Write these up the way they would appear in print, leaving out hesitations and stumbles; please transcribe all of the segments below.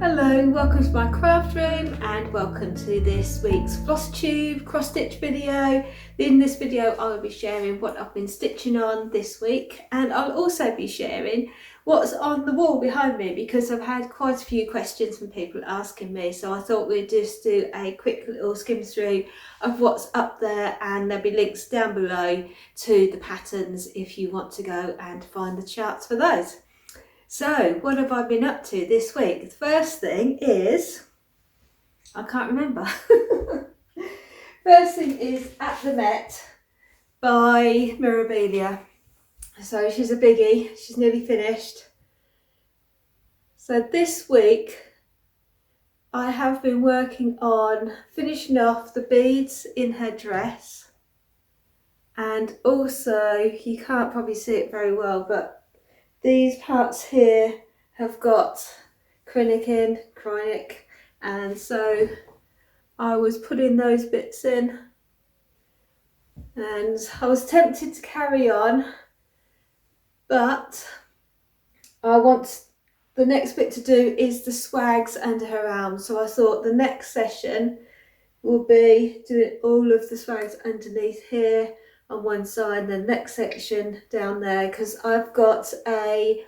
Hello, welcome to my craft room and welcome to this week's floss tube cross stitch video. In this video I will be sharing what I've been stitching on this week, and I'll also be sharing what's on the wall behind me because I've had quite a few questions from people asking me, so I thought we'd just do a quick little skim through of what's up there, and there'll be links down below to the patterns if you want to go and find the charts for those. So, what have I been up to this week? The first thing is, I can't remember. First thing is At the Met by Mirabilia. So she's a biggie, she's nearly finished. So this week I have been working on finishing off the beads in her dress, and also, you can't probably see it very well, but these parts here have got chronic, and so I was putting those bits in, and I was tempted to carry on, but I want the next bit to do is the swags under her arms, so I thought the next session will be doing all of the swags underneath here on one side, and the next section down there, because I've got a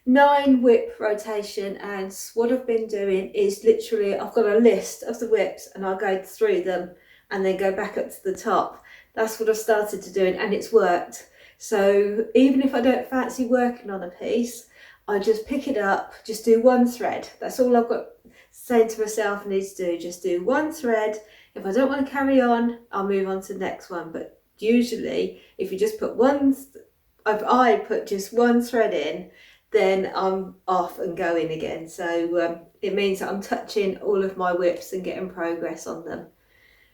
9 whip rotation, and what I've been doing is literally I've got a list of the whips and I'll go through them and then go back up to the top. That's what I've started to do, and it's worked. So even if I don't fancy working on a piece, I just pick it up, just do one thread. That's all I've got saying to myself I need to do, just do one thread. If I don't want to carry on, I'll move on to the next one. But usually if you just put if I put just one thread in, then I'm off and going again. So it means that I'm touching all of my whips and getting progress on them.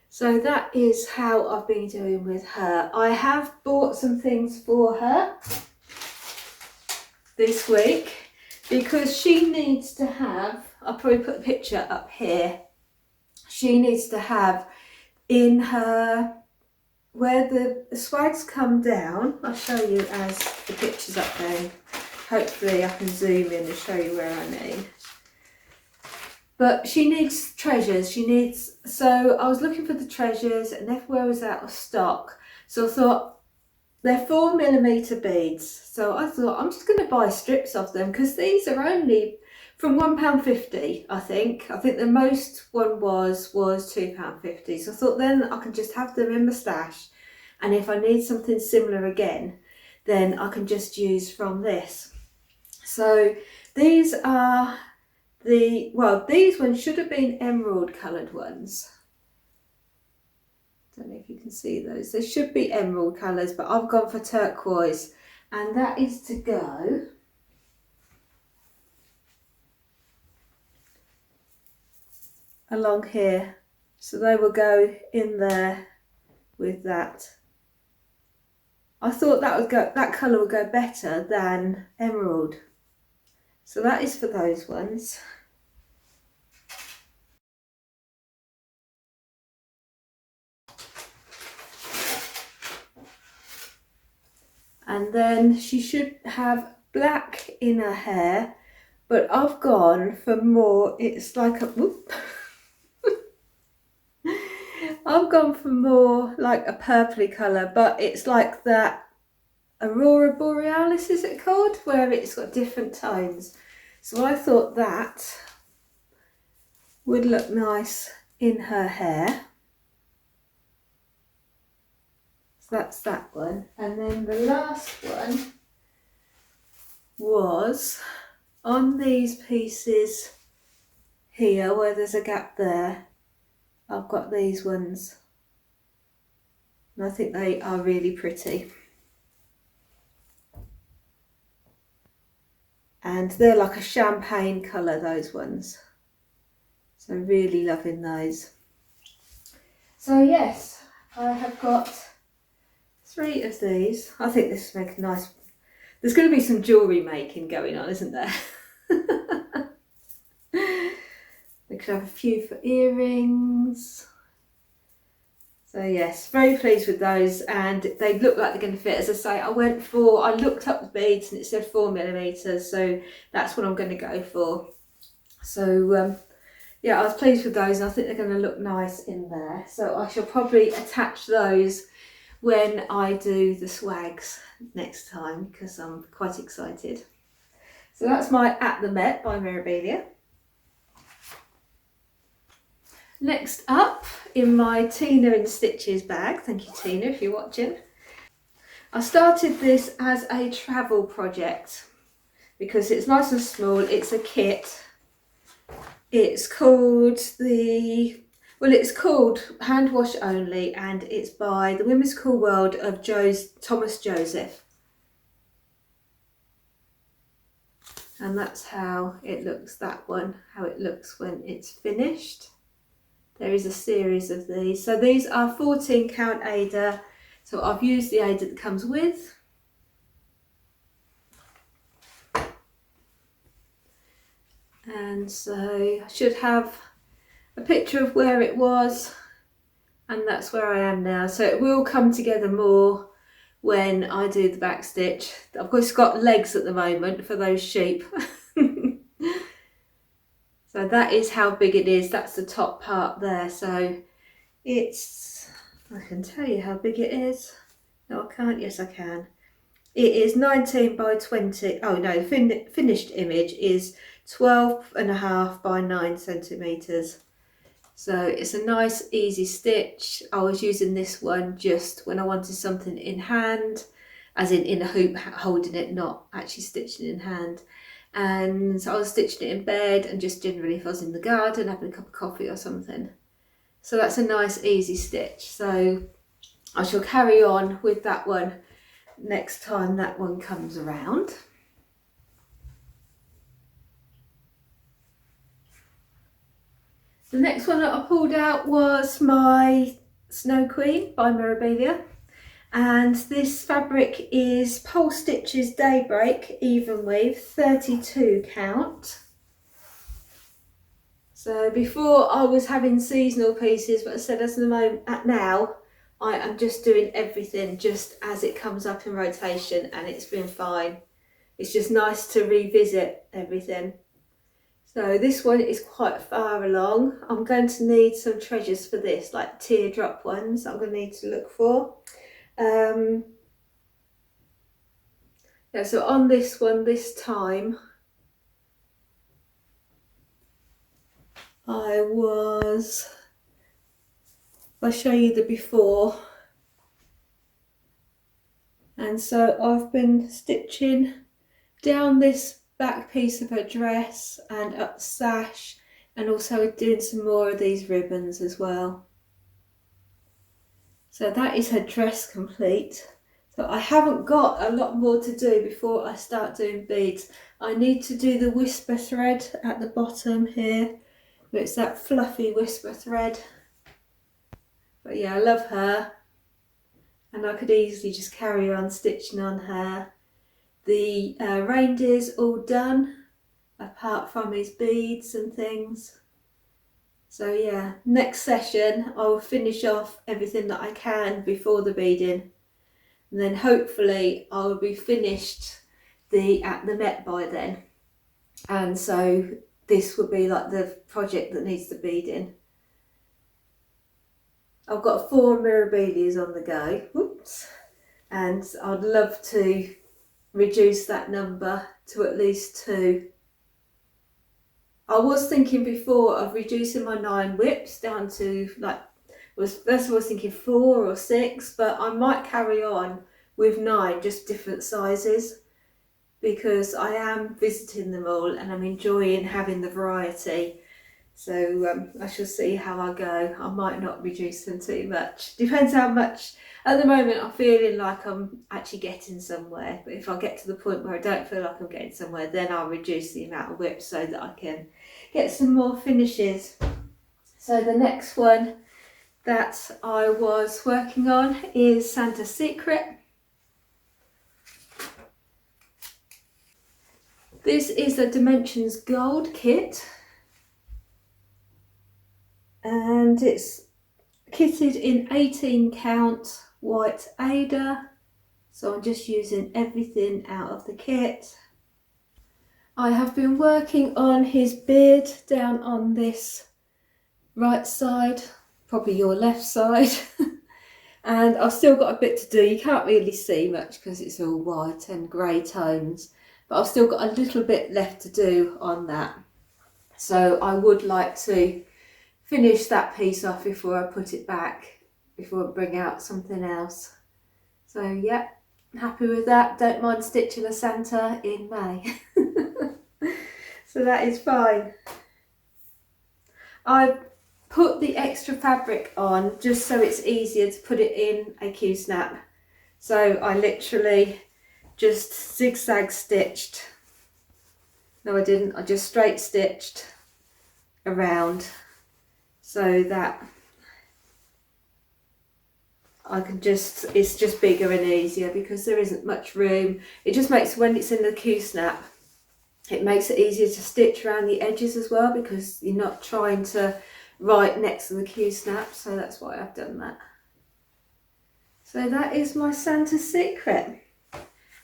So that is how I've been doing with her. I have bought some things for her this week because she needs to have, I'll probably put a picture up here, she needs to have in her, where the swags come down, I'll show you as the picture's up there. Hopefully I can zoom in and show you where I mean. But she needs treasures, so I was looking for the treasures and everywhere was out of stock. So I thought, they're 4mm beads. So I thought I'm just going to buy strips of them because these are only from £1.50, I think. I think the most one was £2.50. So I thought then I can just have them in my stash, and if I need something similar again, then I can just use from this. So these are these ones should have been emerald coloured ones. Don't know if you can see those. They should be emerald colours, but I've gone for turquoise, and that is to go along here. So they will go in there with that. I thought that colour would go better than emerald. So that is for those ones. And then she should have black in her hair, but I've gone for more, it's like a, whoop. I've gone for more like a purpley colour, but it's like that Aurora Borealis, is it called? Where it's got different tones. So I thought that would look nice in her hair. So that's that one. And then the last one was on these pieces here where there's a gap there. I've got these ones, and I think they are really pretty. And they're like a champagne colour, those ones. So really loving those. So yes, I have got 3 of these. I think this will make a nice, there's going to be some jewellery making going on, isn't there? We could have a few for earrings. So yes, very pleased with those, and they look like they're going to fit. As I say, I looked up the beads and it said 4mm, so that's what I'm going to go for. So yeah, I was pleased with those, and I think they're going to look nice in there. So I shall probably attach those when I do the swags next time, because I'm quite excited. So that's my At the Met by Mirabilia. Next up, in my Tina in Stitches bag, thank you Tina if you're watching, I started this as a travel project because it's nice and small. It's a kit. It's called it's called Hand Wash Only, and it's by the Whimsical World of Thomas Joseph. And that's how it looks, that one, how it looks when it's finished. There is a series of these. So these are 14 count Ada. So I've used the Ada that comes with. And so I should have a picture of where it was, and that's where I am now. So it will come together more when I do the back stitch. I've just got legs at the moment for those sheep. So that is how big it is. That's the top part there. So it's, I can tell you how big it is. No, I can't. Yes, I can. It is 19 by 20. Oh no, finished image is 12.5 by 9 centimetres. So it's a nice easy stitch. I was using this one just when I wanted something in hand, as in a hoop, holding it, not actually stitching in hand. And so I was stitching it in bed, and just generally if I was in the garden having a cup of coffee or something. So that's a nice easy stitch. So I shall carry on with that one next time that one comes around. The next one that I pulled out was my Snow Queen by Mirabilia, and this fabric is Pole Stitches Daybreak Even Weave 32 count. So before I was having seasonal pieces, but I said as the moment now I am just doing everything just as it comes up in rotation, and it's been fine. It's just nice to revisit everything. So this one is quite far along. I'm going to need some treasures for this, like teardrop ones I'm going to need to look for. Yeah, so on this one this time, I'll show you the before. And so I've been stitching down this back piece of her dress and up the sash, and also doing some more of these ribbons as well. So that is her dress complete. So I haven't got a lot more to do before I start doing beads. I need to do the whisper thread at the bottom here. It's that fluffy whisper thread. But yeah, I love her, and I could easily just carry on stitching on her. The reindeer's all done, apart from his beads and things. So yeah, next session I'll finish off everything that I can before the beading, and then hopefully I'll be finished at the Met by then. And so this would be like the project that needs the beading. I've got 4 Mirabilias on the go. Oops. And I'd love to reduce that number to at least 2. I was thinking before of reducing my 9 whips down to first I was thinking 4 or 6, but I might carry on with 9, just different sizes, because I am visiting them all and I'm enjoying having the variety. So I shall see how I go. I might not reduce them too much. Depends how much. At the moment I'm feeling like I'm actually getting somewhere, but if I get to the point where I don't feel like I'm getting somewhere, then I'll reduce the amount of whips so that I can get some more finishes. So the next one that I was working on is Santa's Secret. This is the Dimensions Gold kit, and it's kitted in 18 count white Ada. So I'm just using everything out of the kit. I have been working on his beard down on this right side, probably your left side. And I've still got a bit to do. You can't really see much because it's all white and grey tones, but I've still got a little bit left to do on that. So I would like to finish that piece off before I put it back, before I bring out something else. So yeah, happy with that. Don't mind stitching a Santa in May. So that is fine. I've put the extra fabric on just so it's easier to put it in a Q-snap. So I literally just zigzag stitched. No, I didn't. I just straight stitched around so that I can just, it's just bigger and easier because there isn't much room. It just makes, when it's in the Q-snap, it makes it easier to stitch around the edges as well because you're not trying to right next to the Q-snap, so that's why I've done that. So that is my Santa secret.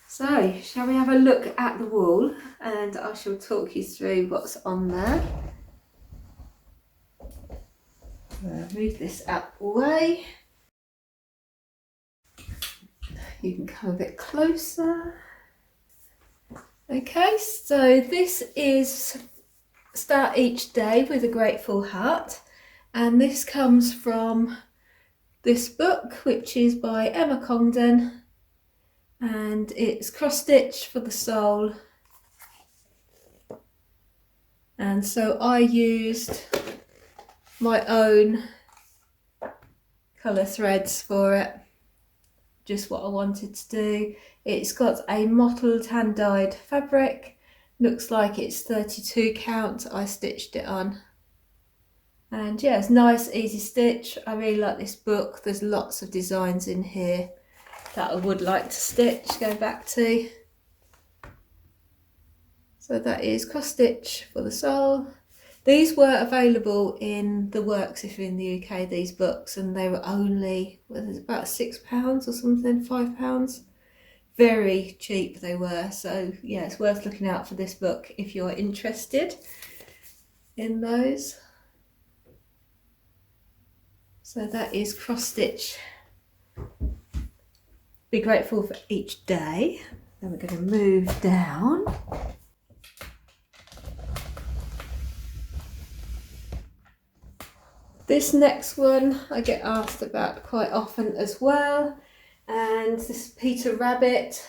So shall we have a look at the wall and I shall talk you through what's on there. I'll move this out of the way. You can come a bit closer. Okay, so this is Start Each Day with a Grateful Heart, and this comes from this book, which is by Emma Congdon, and it's cross stitch for the soul. And so I used my own colour threads for it, just what I wanted to do. It's got a mottled hand dyed fabric, looks like it's 32 count. I stitched it on, and yeah, it's nice easy stitch. I really like this book. There's lots of designs in here that I would like to stitch, go back to. So that is cross stitch for the soul. These were available in the works if you're in the UK, these books, and they were only, well, it was about £6 or something, £5. Very cheap they were, so yeah, it's worth looking out for this book if you're interested in those. So that is cross stitch. Be grateful for each day. Then we're going to move down. This next one I get asked about quite often as well, and this is Peter Rabbit.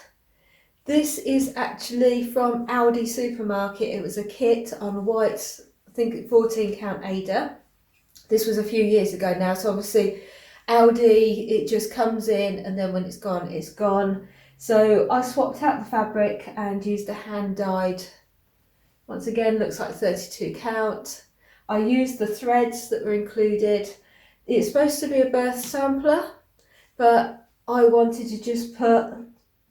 This is actually from Aldi supermarket. It was a kit on white, I think 14 count Ada. This was a few years ago now, so obviously Aldi, it just comes in and then when it's gone, it's gone. So I swapped out the fabric and used a hand dyed, once again looks like 32 count. I used the threads that were included. It's supposed to be a birth sampler, but I wanted to just put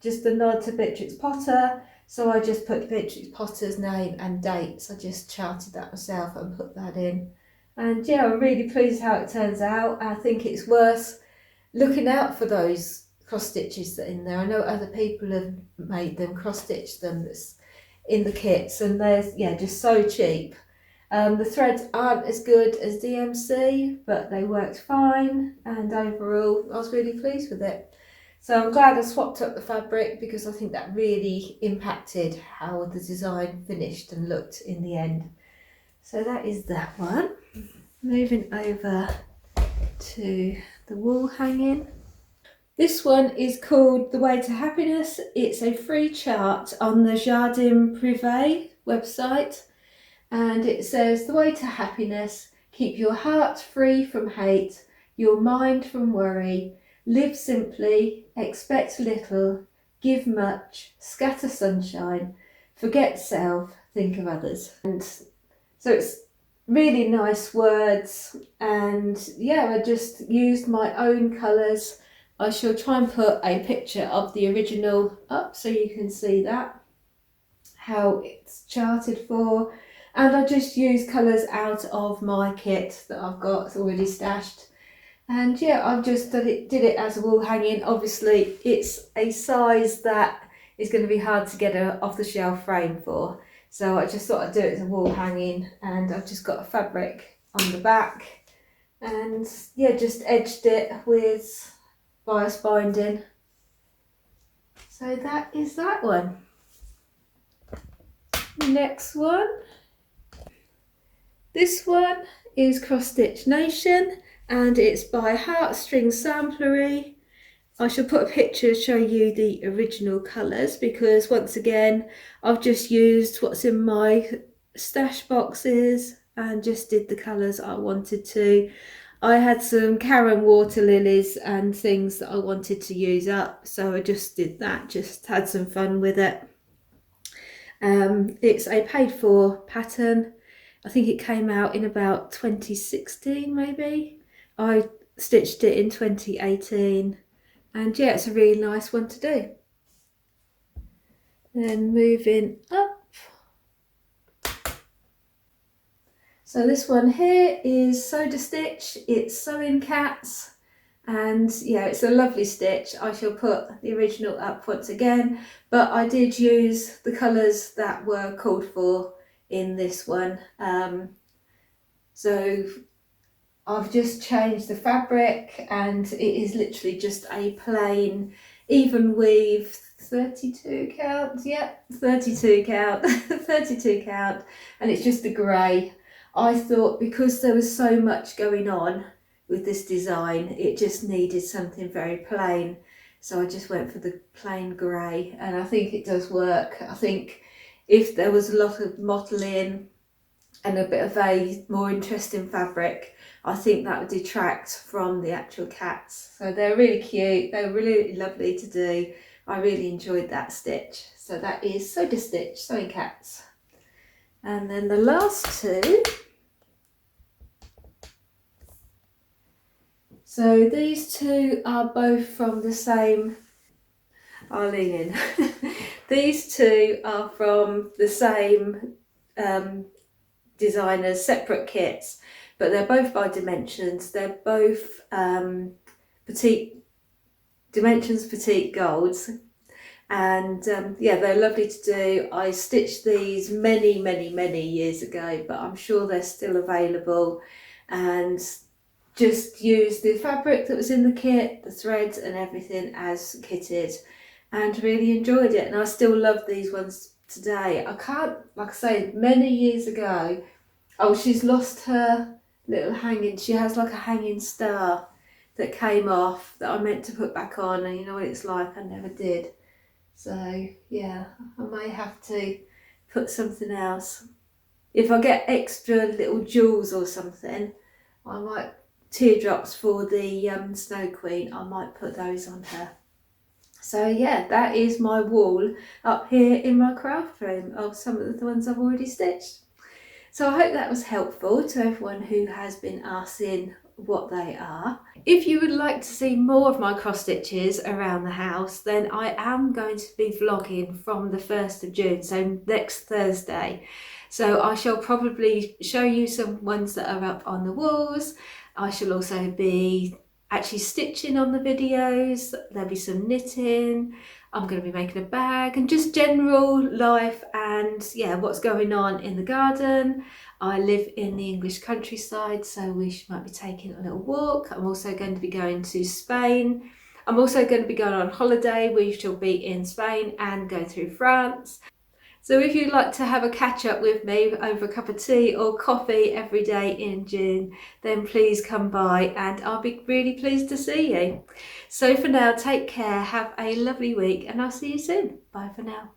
just a nod to Beatrix Potter, so I just put Beatrix Potter's name and dates. I just charted that myself and put that in. And yeah, I'm really pleased how it turns out. I think it's worth looking out for those cross stitches that are in there. I know other people have made them, cross stitched them that's in the kits, and they're just so cheap. The threads aren't as good as DMC, but they worked fine, and overall I was really pleased with it. So I'm glad I swapped up the fabric because I think that really impacted how the design finished and looked in the end. So that is that one. Moving over to the wall hanging. This one is called The Way to Happiness. It's a free chart on the Jardin Privé website. And it says, the way to happiness: keep your heart free from hate, your mind from worry, live simply, expect little, give much, scatter sunshine, forget self, think of others. And so it's really nice words, and yeah, I just used my own colours. I shall try and put a picture of the original up so you can see that, how it's charted for. And I just used colours out of my kit that I've got already stashed. And yeah, I've just did it as a wall hanging. Obviously, it's a size that is going to be hard to get a off the shelf frame for. So I just thought I'd do it as a wall hanging, and I've just got a fabric on the back, and yeah, just edged it with bias binding. So that is that one. Next one. This one is Cross Stitch Nation, and it's by Heartstring Samplery. I shall put a picture to show you the original colours, because once again I've just used what's in my stash boxes and just did the colours I wanted to. I had some Karen water lilies and things that I wanted to use up, so I just did that, just had some fun with it. It's a paid for pattern. I think it came out in about 2016 maybe. I stitched it in 2018. And yeah, it's a really nice one to do. Then moving up. So this one here is Soda Stitch. It's Sewing Cats. And yeah, it's a lovely stitch. I shall put the original up once again, but I did use the colours that were called for in this one. So I've just changed the fabric, and it is literally just a plain even weave 32 count, yep, 32 count, 32 count, and it's just a grey. I thought because there was so much going on with this design, it just needed something very plain, so I just went for the plain grey, and I think it does work. I think if there was a lot of mottling and a bit of a more interesting fabric, I think that would detract from the actual cats. So they're really cute, they're really lovely to do. I really enjoyed that stitch. So that is Soda Stitch, Sewing Cats. And then the last two. So these two are both from the same, I'll lean in. These two are from the same designers, separate kits, but they're both by Dimensions. They're both Dimensions Petite Golds, and yeah, they're lovely to do. I stitched these many years ago, but I'm sure they're still available, and just used the fabric that was in the kit, the threads and everything as kitted, and really enjoyed it. And I still love these ones today. I can't, like I say, many years ago, oh, she's lost her little hanging, she has like a hanging star that came off that I meant to put back on, and you know what it's like, I never did. So yeah, I may have to put something else. If I get extra little jewels or something, I might, teardrops for the Snow Queen, I might put those on her. So yeah, that is my wall up here in my craft room of some of the ones I've already stitched. So I hope that was helpful to everyone who has been asking what they are. If you would like to see more of my cross stitches around the house, then I am going to be vlogging from the 1st of June, so next Thursday. So I shall probably show you some ones that are up on the walls. I shall also be actually stitching on the videos. There'll be some knitting. I'm going to be making a bag and just general life and yeah, what's going on in the garden. I live in the English countryside, so we might be taking a little walk. I'm also going to be going to Spain. I'm also going to be going on holiday. We shall be in Spain and go through France. So if you'd like to have a catch up with me over a cup of tea or coffee every day in June, then please come by and I'll be really pleased to see you. So for now, take care, have a lovely week, and I'll see you soon. Bye for now.